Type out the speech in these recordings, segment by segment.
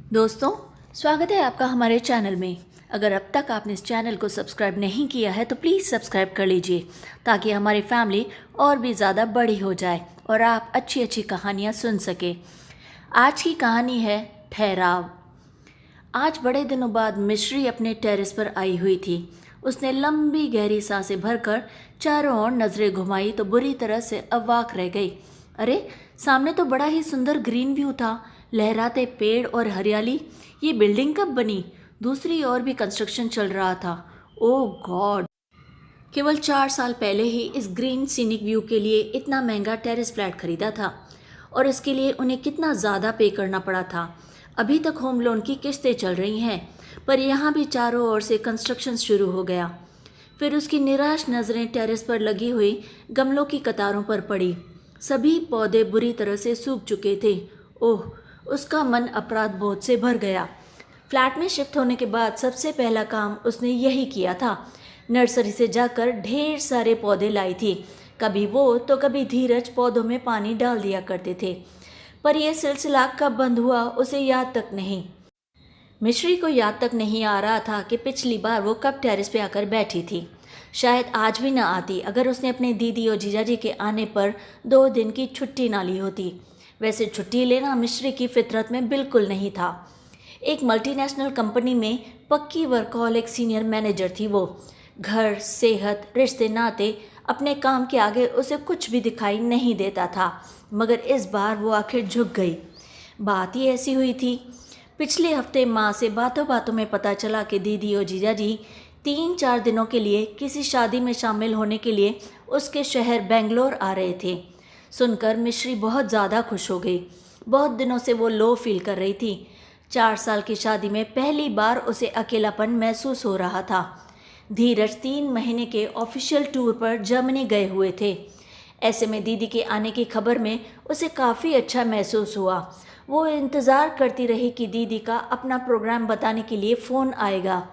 दोस्तों, स्वागत है आपका हमारे चैनल में। अगर अब तक आपने इस चैनल को सब्सक्राइब नहीं किया है तो प्लीज़ सब्सक्राइब कर लीजिए ताकि हमारी फैमिली और भी ज़्यादा बड़ी हो जाए और आप अच्छी अच्छी कहानियाँ सुन सके। आज की कहानी है ठहराव। आज बड़े दिनों बाद मिश्री अपने टेरेस पर आई हुई थी। उसने लंबी गहरी सांसें भरकर चारों ओर नजरें घुमाई तो बुरी तरह से अवाक रह गई। अरे, सामने तो बड़ा ही सुंदर ग्रीन व्यू था, लहराते पेड़ और हरियाली। ये बिल्डिंग कब बनी? दूसरी ओर भी कंस्ट्रक्शन चल रहा था। ओह गॉड! केवल 4 साल पहले ही इस ग्रीन सीनिक व्यू के लिए इतना महंगा टेरेस फ्लैट खरीदा था और इसके लिए उन्हें कितना ज़्यादा पे करना पड़ा था। अभी तक होम लोन की किस्तें चल रही हैं, पर यहाँ भी चारों ओर से कंस्ट्रक्शन शुरू हो गया। फिर उसकी निराश नज़रें टेरेस पर लगी हुई गमलों की कतारों पर पड़ी। सभी पौधे बुरी तरह से सूख चुके थे। ओह! उसका मन अपराध बोध से भर गया। फ्लैट में शिफ्ट होने के बाद सबसे पहला काम उसने यही किया था। नर्सरी से जाकर ढेर सारे पौधे लाई थी। कभी वो तो कभी धीरज पौधों में पानी डाल दिया करते थे, पर यह सिलसिला कब बंद हुआ उसे याद तक नहीं। मिश्री को याद तक नहीं आ रहा था कि पिछली बार वो कब टेरेस पे आकर बैठी थी। शायद आज भी ना आती अगर उसने अपने दीदी और जीजाजी के आने पर 2 दिन की छुट्टी ना ली होती। वैसे छुट्टी लेना मिश्री की फितरत में बिल्कुल नहीं था। एक मल्टीनेशनल कंपनी में पक्की वर्कहॉलिक सीनियर मैनेजर थी वो। घर, सेहत, रिश्ते नाते, अपने काम के आगे उसे कुछ भी दिखाई नहीं देता था, मगर इस बार वो आखिर झुक गई। बात ही ऐसी हुई थी। पिछले हफ्ते माँ से बातों बातों में पता चला कि दीदी और जीजाजी 3-4 दिनों के लिए किसी शादी में शामिल होने के लिए उसके शहर बेंगलोर आ रहे थे। सुनकर मिश्री बहुत ज़्यादा खुश हो गई। बहुत दिनों से वो लो फील कर रही थी। 4 साल की शादी में पहली बार उसे अकेलापन महसूस हो रहा था। धीरज 3 महीने के ऑफिशियल टूर पर जर्मनी गए हुए थे। ऐसे में दीदी के आने की खबर में उसे काफ़ी अच्छा महसूस हुआ। वो इंतज़ार करती रही कि दीदी का अपना प्रोग्राम बताने के लिए फ़ोन आएगा,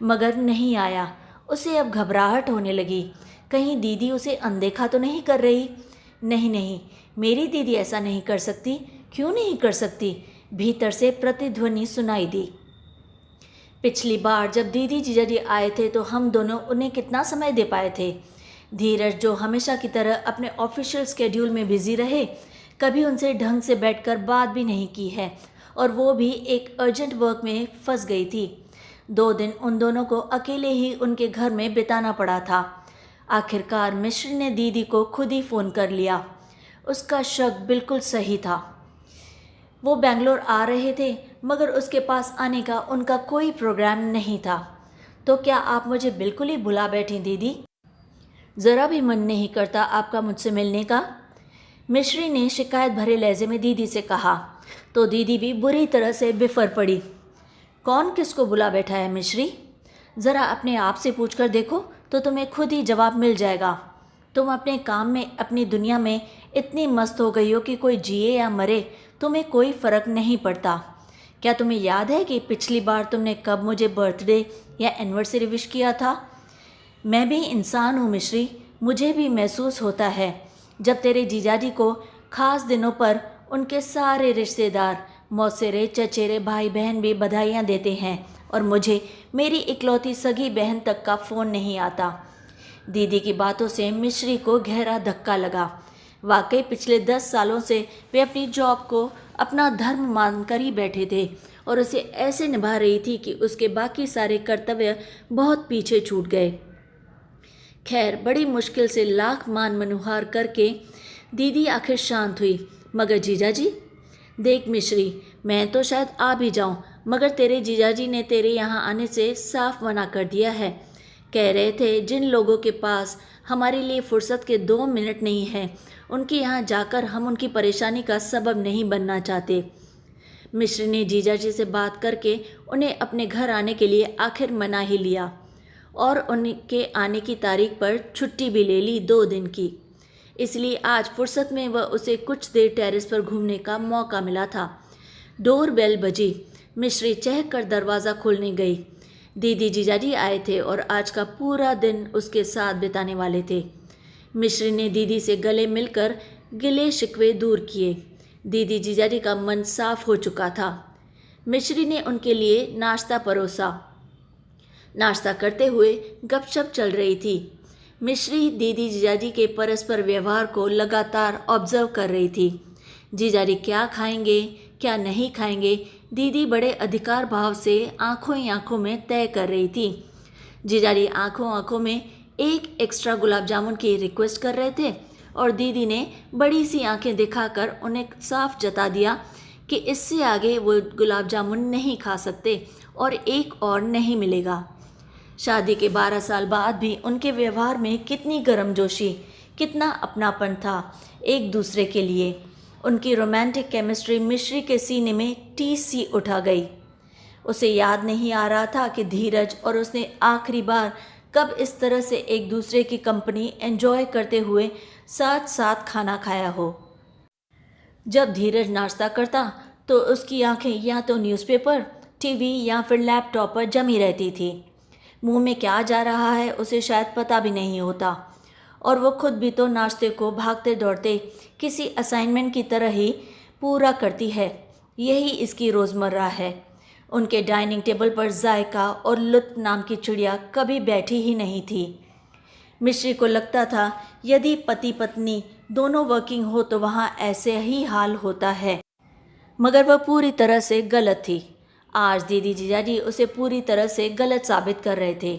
मगर नहीं आया। उसे अब घबराहट होने लगी। कहीं दीदी उसे अनदेखा तो नहीं कर रही? नहीं नहीं, मेरी दीदी ऐसा नहीं कर सकती। क्यों नहीं कर सकती? भीतर से प्रतिध्वनि सुनाई दी। पिछली बार जब दीदी जीजाजी आए थे तो हम दोनों उन्हें कितना समय दे पाए थे। धीरज, जो हमेशा की तरह अपने ऑफिशियल स्केड्यूल में बिजी रहे, कभी उनसे ढंग से बैठकर बात भी नहीं की है, और वो भी एक अर्जेंट वर्क में फंस गई थी। 2 दिन उन दोनों को अकेले ही उनके घर में बिताना पड़ा था। आखिरकार मिश्र ने दीदी को खुद ही फ़ोन कर लिया। उसका शक बिल्कुल सही था। वो बेंगलोर आ रहे थे, मगर उसके पास आने का उनका कोई प्रोग्राम नहीं था। तो क्या आप मुझे बिल्कुल ही भुला बैठी दीदी? ज़रा भी मन नहीं करता आपका मुझसे मिलने का? मिश्री ने शिकायत भरे लहजे में दीदी से कहा। तो दीदी भी बुरी तरह से बिफर पड़ी। कौन किसको बुला बैठा है मिश्री? ज़रा अपने आप से पूछ कर देखो तो तुम्हें खुद ही जवाब मिल जाएगा। तुम अपने काम में, अपनी दुनिया में इतनी मस्त हो गई हो कि कोई जिए या मरे तुम्हें कोई फ़र्क नहीं पड़ता। क्या तुम्हें याद है कि पिछली बार तुमने कब मुझे बर्थडे या एनिवर्सरी विश किया था? मैं भी इंसान हूँ मिश्री, मुझे भी महसूस होता है जब तेरे जीजाजी को खास दिनों पर उनके सारे रिश्तेदार, मौसेरे, चचेरे, भाई बहन भी बधाइयाँ देते हैं और मुझे मेरी इकलौती सगी बहन तक का फ़ोन नहीं आता। दीदी की बातों से मिश्री को गहरा धक्का लगा। वाकई पिछले 10 सालों से वे अपनी जॉब को अपना धर्म मानकर ही बैठे थे और उसे ऐसे निभा रही थी कि उसके बाकी सारे कर्तव्य बहुत पीछे छूट गए। खैर, बड़ी मुश्किल से लाख मान मनुहार करके दीदी आखिर शांत हुई। मगर जीजाजी? देख मिश्री, मैं तो शायद आ भी जाऊं, मगर तेरे जीजाजी ने तेरे यहाँ आने से साफ मना कर दिया है। कह रहे थे जिन लोगों के पास हमारे लिए फुर्सत के 2 मिनट नहीं हैं, उनके यहाँ जाकर हम उनकी परेशानी का सबब नहीं बनना चाहते। मिश्री ने जीजाजी से बात करके उन्हें अपने घर आने के लिए आखिर मना ही लिया और उनके आने की तारीख पर छुट्टी भी ले ली 2 दिन की। इसलिए आज फुर्सत में वह उसे कुछ देर टेरेस पर घूमने का मौका मिला था। डोर बेल बजी। मिश्री चहक कर दरवाज़ा खोलने गई। दीदी जीजाजी आए थे और आज का पूरा दिन उसके साथ बिताने वाले थे। मिश्री ने दीदी से गले मिलकर गिले शिकवे दूर किए। दीदी जीजाजी का मन साफ हो चुका था। मिश्री ने उनके लिए नाश्ता परोसा। नाश्ता करते हुए गपशप चल रही थी। मिश्री दीदी जीजाजी के परस्पर व्यवहार को लगातार ऑब्जर्व कर रही थी। जीजाजी क्या खाएंगे क्या नहीं खाएंगे, दीदी बड़े अधिकार भाव से आंखों ही आंखों में तय कर रही थी। जीजाजी आंखों आंखों में एक एक्स्ट्रा गुलाब जामुन की रिक्वेस्ट कर रहे थे और दीदी ने बड़ी सी आंखें दिखाकर उन्हें साफ जता दिया कि इससे आगे वो गुलाब जामुन नहीं खा सकते और एक और नहीं मिलेगा। शादी के 12 साल बाद भी उनके व्यवहार में कितनी गर्मजोशी, कितना अपनापन था एक दूसरे के लिए। उनकी रोमांटिक केमिस्ट्री मिश्री के सीने में टीस सी उठा गई। उसे याद नहीं आ रहा था कि धीरज और उसने आखिरी बार कब इस तरह से एक दूसरे की कंपनी एंजॉय करते हुए साथ साथ खाना खाया हो। जब धीरज नाश्ता करता तो उसकी आंखें या तो न्यूज़पेपर, टीवी या फिर लैपटॉप पर जमी रहती थी। मुंह में क्या जा रहा है उसे शायद पता भी नहीं होता और वो खुद भी तो नाश्ते को भागते दौड़ते किसी असाइनमेंट की तरह ही पूरा करती है। यही इसकी रोज़मर्रा है। उनके डाइनिंग टेबल पर जायका और लुत्फ नाम की चिड़िया कभी बैठी ही नहीं थी। मिश्री को लगता था यदि पति पत्नी दोनों वर्किंग हो तो वहाँ ऐसे ही हाल होता है, मगर वह पूरी तरह से गलत थी। आज दीदी जीजाजी उसे पूरी तरह से गलत साबित कर रहे थे।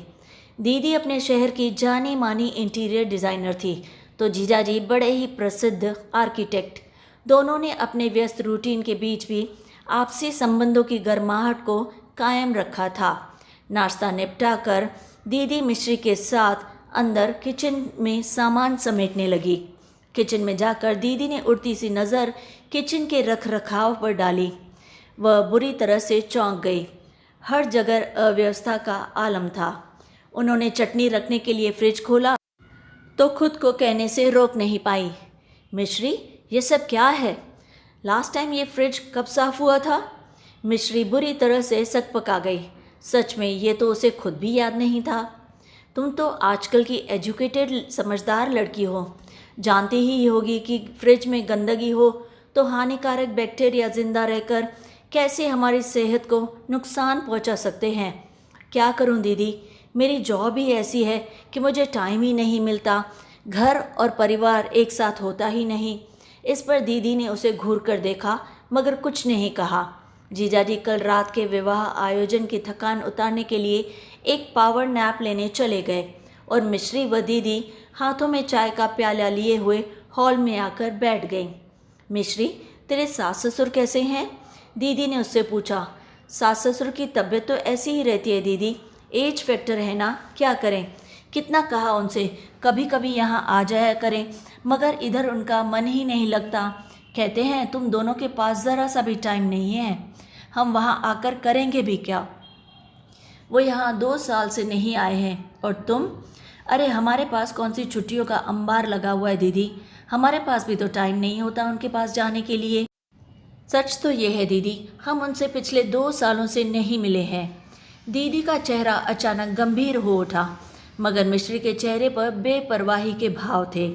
दीदी अपने शहर की जानी मानी इंटीरियर डिज़ाइनर थी तो जीजाजी बड़े ही प्रसिद्ध आर्किटेक्ट। दोनों ने अपने व्यस्त रूटीन के बीच भी आपसी संबंधों की गर्माहट को कायम रखा था। नाश्ता निपटा कर दीदी मिश्री के साथ अंदर किचन में सामान समेटने लगी। किचन में जाकर दीदी ने उड़ती सी नज़र किचन के रख रखाव पर डाली। वह बुरी तरह से चौंक गई। हर जगह अव्यवस्था का आलम था। उन्होंने चटनी रखने के लिए फ्रिज खोला तो खुद को कहने से रोक नहीं पाई, मिश्री ये सब क्या है? लास्ट टाइम ये फ्रिज कब साफ़ हुआ था? मिश्री बुरी तरह से सकपका गई। सच में ये तो उसे खुद भी याद नहीं था। तुम तो आजकल की एजुकेटेड समझदार लड़की हो, जानती ही होगी कि फ्रिज में गंदगी हो तो हानिकारक बैक्टीरिया जिंदा रहकर कैसे हमारी सेहत को नुकसान पहुंचा सकते हैं। क्या करूं दीदी, मेरी जॉब ही ऐसी है कि मुझे टाइम ही नहीं मिलता, घर और परिवार एक साथ होता ही नहीं। इस पर दीदी ने उसे घूर कर देखा मगर कुछ नहीं कहा। जीजाजी कल रात के विवाह आयोजन की थकान उतारने के लिए एक पावर नैप लेने चले गए और मिश्री व दीदी हाथों में चाय का प्याला लिए हुए हॉल में आकर बैठ गई। मिश्री तेरे सास ससुर कैसे हैं? दीदी ने उससे पूछा। सास ससुर की तबीयत तो ऐसी ही रहती है दीदी, एज फैक्टर है ना, क्या करें। कितना कहा उनसे कभी कभी यहाँ आ जाया करें मगर इधर उनका मन ही नहीं लगता। कहते हैं तुम दोनों के पास ज़रा सा भी टाइम नहीं है, हम वहाँ आकर करेंगे भी क्या। वो यहाँ 2 साल से नहीं आए हैं और तुम? अरे हमारे पास कौन सी छुट्टियों का अंबार लगा हुआ है दीदी, हमारे पास भी तो टाइम नहीं होता उनके पास जाने के लिए। सच तो ये है दीदी, हम उनसे पिछले 2 सालों से नहीं मिले हैं। दीदी का चेहरा अचानक गंभीर हो उठा मगर मिश्री के चेहरे पर बेपरवाही के भाव थे।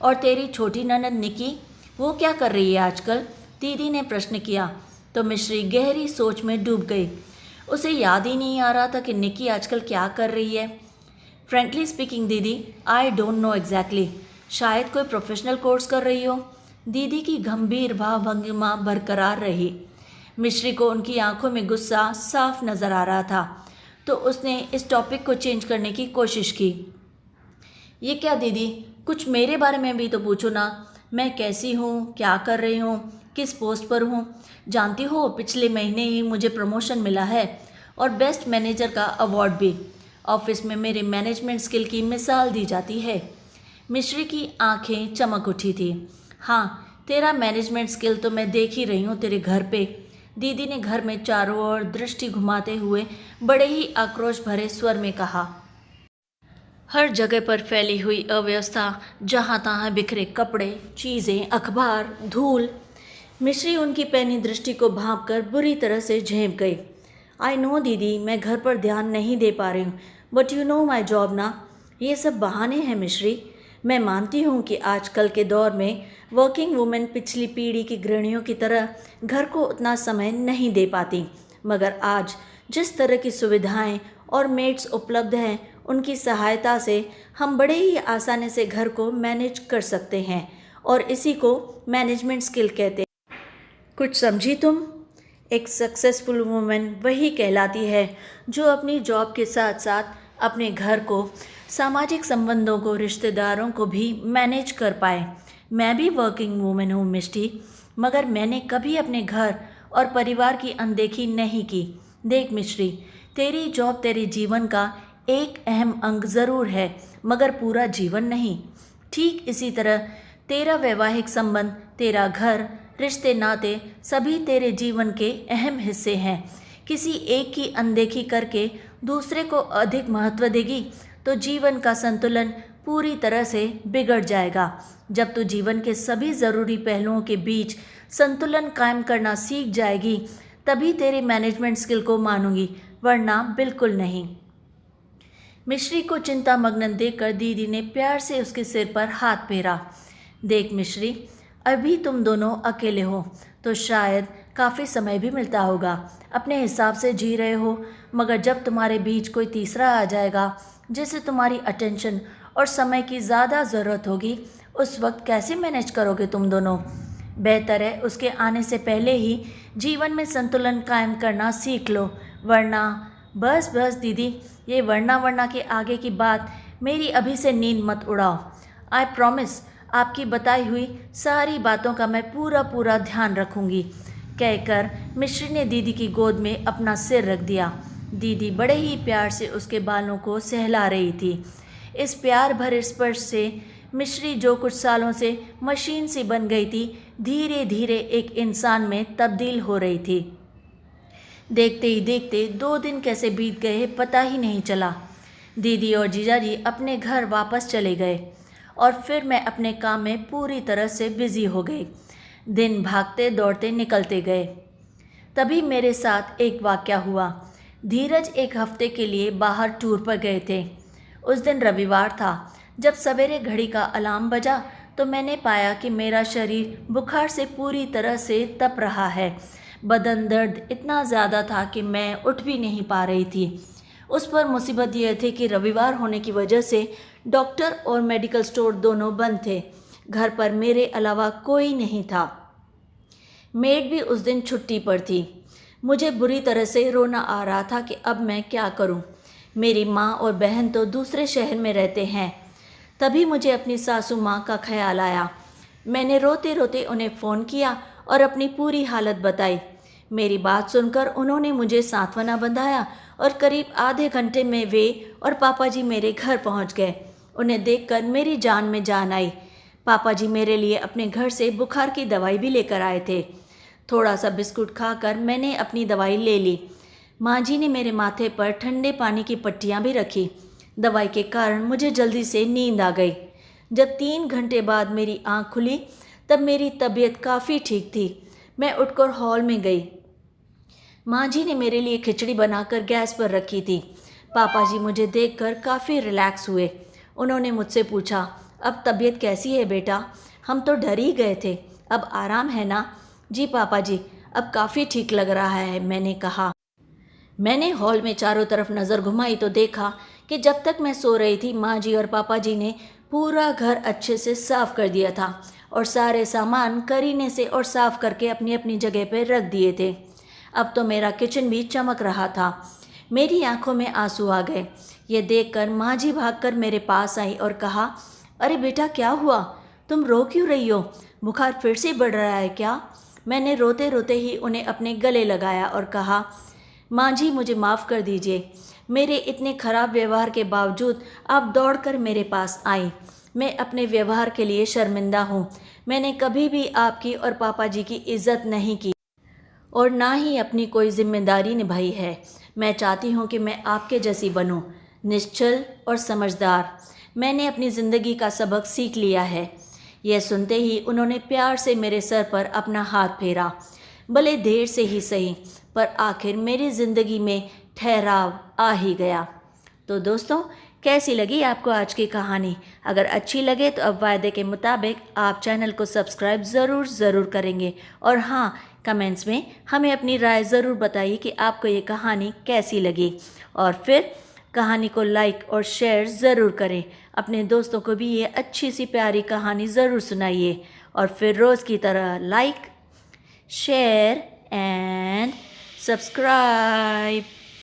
और तेरी छोटी ननद निकी, वो क्या कर रही है आजकल? दीदी ने प्रश्न किया तो मिश्री गहरी सोच में डूब गई। उसे याद ही नहीं आ रहा था कि निकी आजकल क्या कर रही है। फ्रेंकली स्पीकिंग दीदी, आई डोंट नो एग्जैक्टली, शायद कोई प्रोफेशनल कोर्स कर रही हो। दीदी की गंभीर भावभंगिमा बरकरार रही। मिश्री को उनकी आंखों में गुस्सा साफ नज़र आ रहा था तो उसने इस टॉपिक को चेंज करने की कोशिश की। ये क्या दीदी, कुछ मेरे बारे में भी तो पूछो ना, मैं कैसी हूँ, क्या कर रही हूँ, किस पोस्ट पर हूँ। जानती हो पिछले महीने ही मुझे प्रमोशन मिला है और बेस्ट मैनेजर का अवार्ड भी। ऑफिस में मेरे मैनेजमेंट स्किल की मिसाल दी जाती है। मिश्री की आंखें चमक उठी थी। हाँ, तेरा मैनेजमेंट स्किल तो मैं देख ही रही हूँ तेरे घर पे। दीदी ने घर में चारों ओर दृष्टि घुमाते हुए बड़े ही आक्रोश भरे स्वर में कहा। हर जगह पर फैली हुई अव्यवस्था, जहाँ तहाँ बिखरे कपड़े, चीज़ें, अखबार, धूल। मिश्री उनकी पैनी दृष्टि को भांपकर बुरी तरह से झेंप गई। आई नो दीदी, मैं घर पर ध्यान नहीं दे पा रही हूँ, but you know my job ना। ये सब बहाने हैं मिश्री। मैं मानती हूँ कि आजकल के दौर में वर्किंग वुमेन पिछली पीढ़ी की गृहिणियों की तरह घर को उतना समय नहीं दे पाती, मगर आज जिस तरह की सुविधाएं और मेड्स उपलब्ध हैं, उनकी सहायता से हम बड़े ही आसानी से घर को मैनेज कर सकते हैं और इसी को मैनेजमेंट स्किल कहते हैं। कुछ समझी तुम? एक सक्सेसफुल वुमेन वही कहलाती है जो अपनी जॉब के साथ साथ अपने घर को, सामाजिक संबंधों को, रिश्तेदारों को भी मैनेज कर पाए। मैं भी वर्किंग वुमेन हूँ मिष्टी, मगर मैंने कभी अपने घर और परिवार की अनदेखी नहीं की। देख मिश्री, तेरी जॉब तेरे जीवन का एक अहम अंग ज़रूर है, मगर पूरा जीवन नहीं। ठीक इसी तरह तेरा वैवाहिक संबंध, तेरा घर, रिश्ते नाते सभी तेरे जीवन के अहम हिस्से हैं। किसी एक की अनदेखी करके दूसरे को अधिक महत्व देगी तो जीवन का संतुलन पूरी तरह से बिगड़ जाएगा। जब तू जीवन के सभी ज़रूरी पहलुओं के बीच संतुलन कायम करना सीख जाएगी, तभी तेरे मैनेजमेंट स्किल को मानूंगी, वरना बिल्कुल नहीं। मिश्री को चिंता मग्न देखकर दीदी ने प्यार से उसके सिर पर हाथ फेरा। देख मिश्री, अभी तुम दोनों अकेले हो तो शायद काफ़ी समय भी मिलता होगा, अपने हिसाब से जी रहे हो, मगर जब तुम्हारे बीच कोई तीसरा आ जाएगा जिसे तुम्हारी अटेंशन और समय की ज़्यादा ज़रूरत होगी, उस वक्त कैसे मैनेज करोगे तुम दोनों? बेहतर है उसके आने से पहले ही जीवन में संतुलन कायम करना सीख लो, वरना बस बस दीदी, ये वरना के आगे की बात मेरी अभी से नींद मत उड़ाओ। आई प्रॉमिस, आपकी बताई हुई सारी बातों का मैं पूरा ध्यान रखूंगी, कहकर मिश्री ने दीदी की गोद में अपना सिर रख दिया। दीदी बड़े ही प्यार से उसके बालों को सहला रही थी। इस प्यार भरे स्पर्श से मिश्री, जो कुछ सालों से मशीन सी बन गई थी, धीरे धीरे एक इंसान में तब्दील हो रही थी। देखते ही देखते 2 दिन कैसे बीत गए पता ही नहीं चला। दीदी और जीजाजी अपने घर वापस चले गए और फिर मैं अपने काम में पूरी तरह से बिजी हो गई। दिन भागते दौड़ते निकलते गए। तभी मेरे साथ एक वाक़या हुआ। धीरज एक हफ्ते के लिए बाहर टूर पर गए थे। उस दिन रविवार था। जब सवेरे घड़ी का अलार्म बजा तो मैंने पाया कि मेरा शरीर बुखार से पूरी तरह से तप रहा है। बदन दर्द इतना ज़्यादा था कि मैं उठ भी नहीं पा रही थी। उस पर मुसीबत यह थी कि रविवार होने की वजह से डॉक्टर और मेडिकल स्टोर दोनों बंद थे। घर पर मेरे अलावा कोई नहीं था। मेड भी उस दिन छुट्टी पर थी। मुझे बुरी तरह से रोना आ रहा था कि अब मैं क्या करूं। मेरी माँ और बहन तो दूसरे शहर में रहते हैं। तभी मुझे अपनी सासू माँ का ख्याल आया। मैंने रोते रोते उन्हें फ़ोन किया और अपनी पूरी हालत बताई। मेरी बात सुनकर उन्होंने मुझे सांत्वना बंधाया और करीब आधे घंटे में वे और पापा जी मेरे घर पहुंच गए। उन्हें देखकर मेरी जान में जान आई। पापा जी मेरे लिए अपने घर से बुखार की दवाई भी लेकर आए थे। थोड़ा सा बिस्कुट खाकर मैंने अपनी दवाई ले ली। माँ जी ने मेरे माथे पर ठंडे पानी की पट्टियाँ भी रखी। दवाई के कारण मुझे जल्दी से नींद आ गई। जब 3 घंटे बाद मेरी आँख खुली तब मेरी तबीयत काफ़ी ठीक थी। मैं उठकर हॉल में गई। माँ जी ने मेरे लिए खिचड़ी बनाकर गैस पर रखी थी। पापा जी मुझे देखकर काफ़ी रिलैक्स हुए। उन्होंने मुझसे पूछा, अब तबीयत कैसी है बेटा? हम तो डर ही गए थे, अब आराम है ना? जी पापा जी, अब काफ़ी ठीक लग रहा है, मैंने कहा। मैंने हॉल में चारों तरफ नज़र घुमाई तो देखा कि जब तक मैं सो रही थी माँ जी और पापा जी ने पूरा घर अच्छे से साफ़ कर दिया था और सारे सामान करीने से और साफ़ करके अपनी अपनी जगह पर रख दिए थे। अब तो मेरा किचन भी चमक रहा था। मेरी आंखों में आंसू आ गए। ये देखकर माँ जी भागकर मेरे पास आई और कहा, अरे बेटा क्या हुआ? तुम रो क्यों रही हो? बुखार फिर से बढ़ रहा है क्या? मैंने रोते रोते ही उन्हें अपने गले लगाया और कहा, माँ जी मुझे माफ़ कर दीजिए। मेरे इतने ख़राब व्यवहार के बावजूद आप दौड़कर मेरे पास आई। मैं अपने व्यवहार के लिए शर्मिंदा हूँ। मैंने कभी भी आपकी और पापा जी की इज़्ज़त नहीं की और ना ही अपनी कोई जिम्मेदारी निभाई है। मैं चाहती हूँ कि मैं आपके जैसी बनूँ, निश्चल और समझदार। मैंने अपनी ज़िंदगी का सबक सीख लिया है। यह सुनते ही उन्होंने प्यार से मेरे सर पर अपना हाथ फेरा। भले देर से ही सही, पर आखिर मेरी ज़िंदगी में ठहराव आ ही गया। तो दोस्तों, कैसी लगी आपको आज की कहानी? अगर अच्छी लगे तो अब वायदे के मुताबिक आप चैनल को सब्सक्राइब ज़रूर करेंगे। और हाँ, कमेंट्स में हमें अपनी राय ज़रूर बताइए कि आपको ये कहानी कैसी लगी। और फिर कहानी को लाइक और शेयर ज़रूर करें। अपने दोस्तों को भी ये अच्छी सी प्यारी कहानी ज़रूर सुनाइए। और फिर रोज़ की तरह लाइक, शेयर एंड सब्सक्राइब।